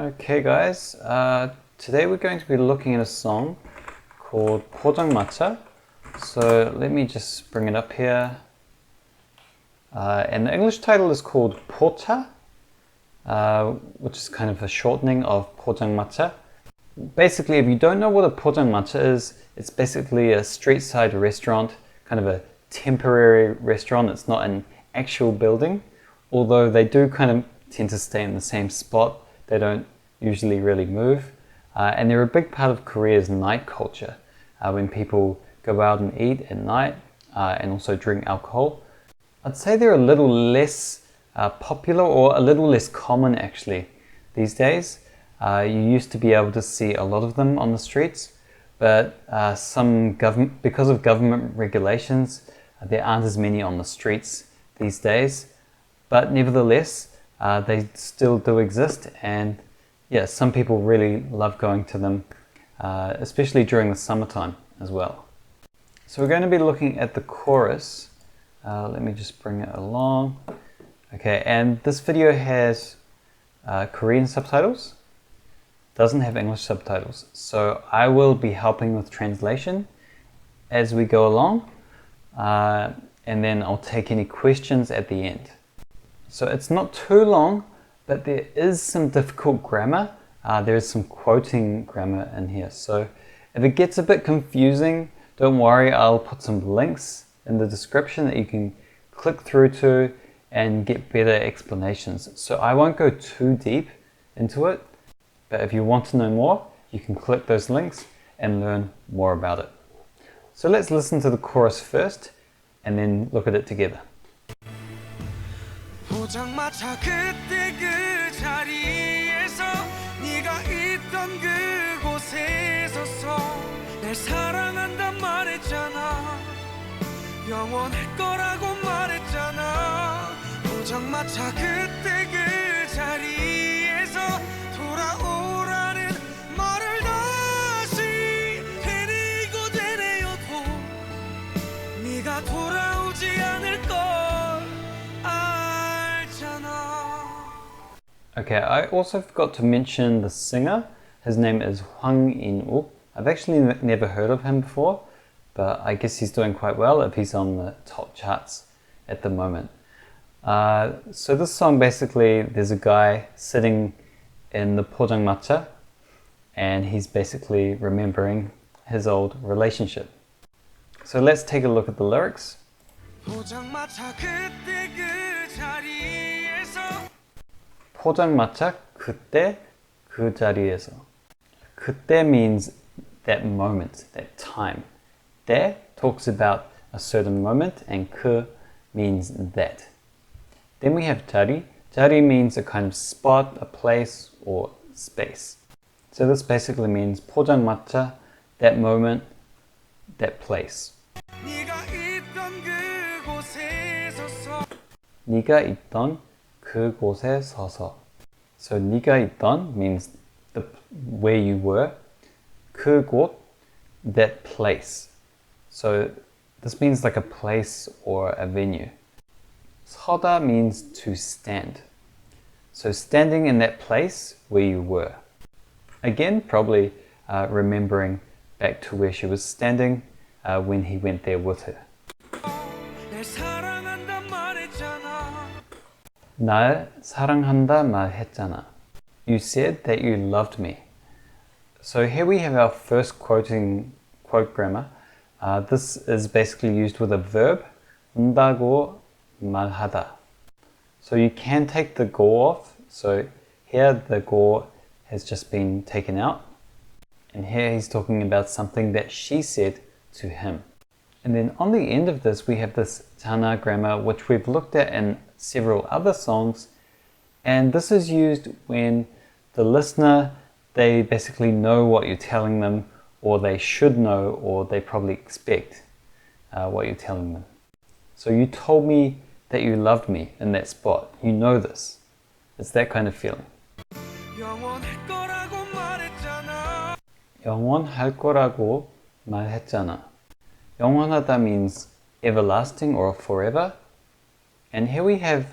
Okay guys, today we're going to be looking at a song called 포장마차. So let me just bring it up here. And the English title is called Phocha, which is kind of a shortening of 포장마차. Basically, if you don't know what a 포장마차 is, it's basically a street side restaurant, kind of a temporary restaurant. It's not an actual building, although they do kind of tend to stay in the same spot. They don't usually really move. And they're a big part of Korea's night culture, when people go out and eat at night and also drink alcohol. I'd say they're a little less popular, or a little less common actually these days. You used to be able to see a lot of them on the streets, but because of government regulations, there aren't as many on the streets these days. But nevertheless, they still do exist, and yeah, some people really love going to them, especially during the summertime as well. So we're going to be looking at the chorus. Let me just bring it along. Okay, and this video has Korean subtitles, doesn't have English subtitles, so I will be helping with translation as we go along, and then I'll take any questions at the end. So it's not too long, but there is some difficult grammar. There is some quoting grammar in here. So if it gets a bit confusing, don't worry, I'll put some links in the description that you can click through to and get better explanations. So I won't go too deep into it, but if you want to know more, you can click those links and learn more about it. So let's listen to the chorus first and then look at it together. 포장마차 그때 그 자리에서 네가 있던 그곳에 서서 날 사랑한단 말했잖아. 영원할 거라고 말했잖아. 포장마차 그때 그 자리에서 돌아오라는 말을 다시 되뇌이고 되뇌어도 네가 돌아오지 않을 걸. Okay, I also forgot to mention the singer. His name is Inwook Hwang. I've actually never heard of him before, but I guess he's doing quite well if he's on the top charts at the moment. So this song, basically, there's a guy sitting in the 포장마차 and he's basically remembering his old relationship. So let's take a look at the lyrics. 포장마차 그때 그 자리에서 포장마차 그때 그 자리에서. 그때 means that moment, that time. 때 talks about a certain moment, and 그 means that. Then we have 자리. 자리 means a kind of spot, a place, or space. So this basically means 포장마차, that moment, that place. 네가 있던 그곳에 서서 네가 있던 그곳에 서서. So 네가 있던 means where you were. 그곳, that place. So this means like a place or a venue. 서다 means to stand. So standing in that place where you were. Again, probably remembering back to where she was standing when he went there with her. 날 사랑한다 말했잖아. You said that you loved me. So here we have our first quote grammar. This is basically used with a verb, 한다고 말하다. So you can take the go off. So here the go has just been taken out. And here he's talking about something that she said to him. And then on the end of this, we have this 잖아 grammar, which we've looked at in several other songs. And this is used when the listener, they basically know what you're telling them, or they should know, or they probably expect what you're telling them. So you told me that you loved me in that spot. You know this. It's that kind of feeling. 영원할 거라고 말했잖아. 영원하다 means everlasting or forever. And here we have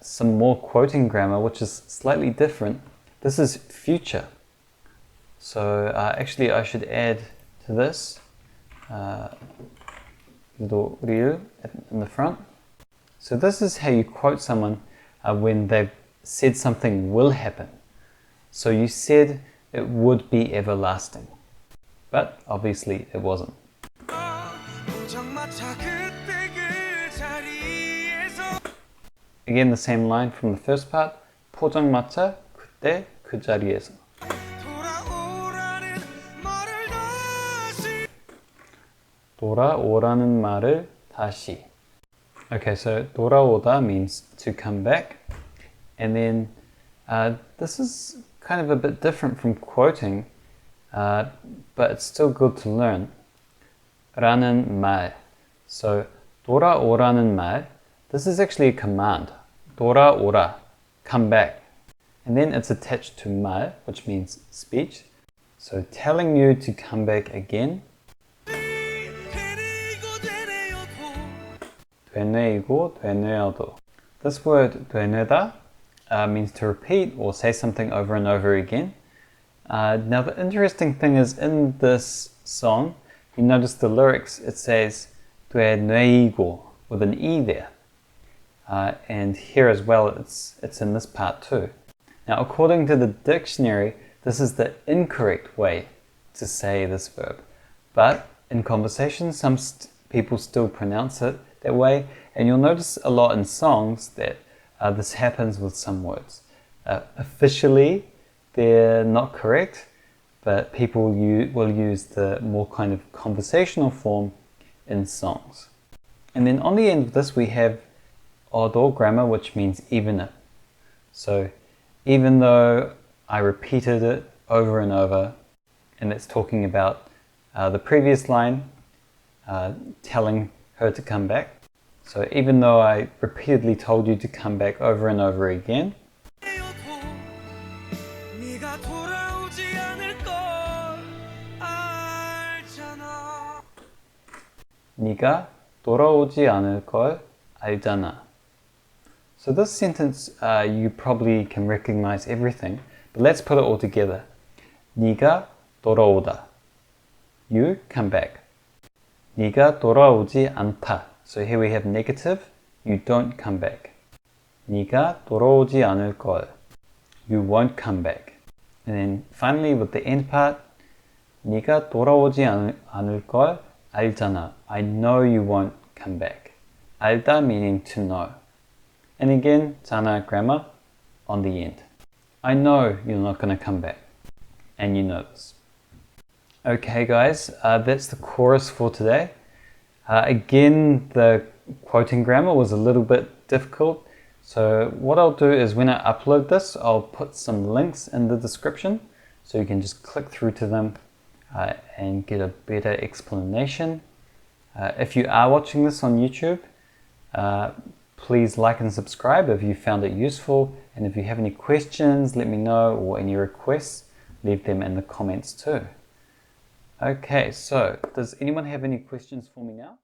some more quoting grammar, which is slightly different. this is future. So actually I should add to this little ryu in the front. So this is how you quote someone when they've said something will happen. So you said it would be everlasting, but obviously it wasn't. 포장마차 그때 그 자리에서 Again, the same line from the first part. 포장마차 그때 그 자리에서. 돌아오라는 말을 다시 돌아오라는 말을 다시. Okay, so 돌아오다 means to come back. And then this is kind of a bit different from quoting, but it's still good to learn. 라는 말. So 돌아오라는 말. This is actually a command. 돌아오라, come back. And then it's attached to 말, which means speech. So telling you to come back again. 되뇌이고 되뇌어도. This word 되뇌다 means to repeat or say something over and over again. Now the interesting thing is in this song, you notice the lyrics, it says 되뇌이고 with an E there. And here as well, it's in this part too. Now according to the dictionary, this is the incorrect way to say this verb. But in conversation, some people still pronounce it that way, and you'll notice a lot in songs that this happens with some words. Officially, they're not correct, but people will use the more kind of conversational form in songs. And then on the end of this, we have 어도 grammar, which means even it. So even though I repeated it over and over, and it's talking about the previous line, telling her to come back. So even though I repeatedly told you to come back over and over again, 네가 돌아오지 않을 걸 알잖아. 네가 돌아오지 않을 걸 알잖아. So this sentence, you probably can recognize everything, but let's put it all together. 네가 돌아오다. You come back. 네가 돌아오지 않다. So here we have negative. You don't come back. 네가 돌아오지 않을 걸. You won't come back. And then finally with the end part, 네가 돌아오지 않을 걸 알잖아. I know you won't come back. 알다 meaning to know. And again, 잖아 grammar on the end. I know you're not going to come back. And you know this. Okay guys, that's the chorus for today. Again, the quoting grammar was a little bit difficult. So what I'll do is when I upload this, I'll put some links in the description so you can just click through to them and get a better explanation. If you are watching this on YouTube, please like and subscribe if you found it useful. And if you have any questions, let me know, or any requests, leave them in the comments too. Okay, so does anyone have any questions for me now?